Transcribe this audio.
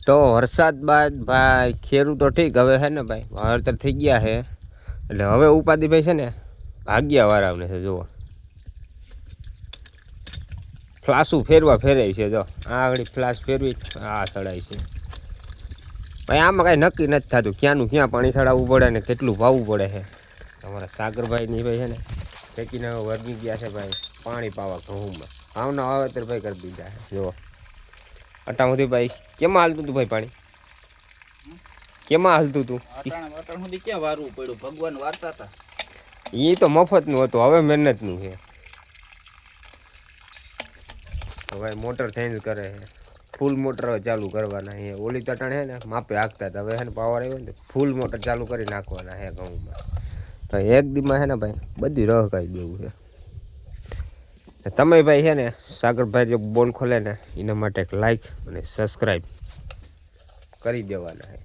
તો વરસાદ બાદ ભાઈ ખેડૂત તો ઠીક હવે છે ને ભાઈ વાવેતર થઈ ગયા છે એટલે હવે ઉપાધિ ભાઈ છે ને ભાગ્યા વાળાને છે જુઓ ફ્લાસું ફેરવા ફેરાય છે જો આ આગળ ફ્લાસ ફેરવી આ સડાય છે ભાઈ આમાં કાંઈ નક્કી નથી થતું ક્યાંનું ક્યાં પાણી ચડાવવું પડે ને કેટલું વાવવું પડે છે અમારા સાગરભાઈની ભાઈ છે ને ફેંકીને વર્ગી ગયા છે ભાઈ પાણી પાવા ઘઉંમાં ઘઉંના વાવેતર ભાઈ કરી દીધા છે જુઓ અટામુથી ભાઈ કેમાં હાલતું હતું ભાઈ પાણી કેમાં હાલતું હતું ક્યાં વારવું પડ્યું ભગવાન વારતા હતા એ તો મફતનું હતું હવે મહેનતનું છે તો ભાઈ મોટર ચેન્જ કરે છે ફૂલ મોટર ચાલુ કરવાના છે ઓલી તટાણ છે ને માપે હાંકતા હતા હવે છે ને પાવર આવ્યો ને ફૂલ મોટર ચાલુ કરી નાખવાના છે ઘઉંમાં તો એક દીમાં છે ને ભાઈ બધી રહકાઈ દેવું છે તમે ભાઈ છે ને સાગરભાઈ જો બોલ ખોલે ને એના માટે એક લાઈક અને સબસ્ક્રાઈબ કરી દેવાના છે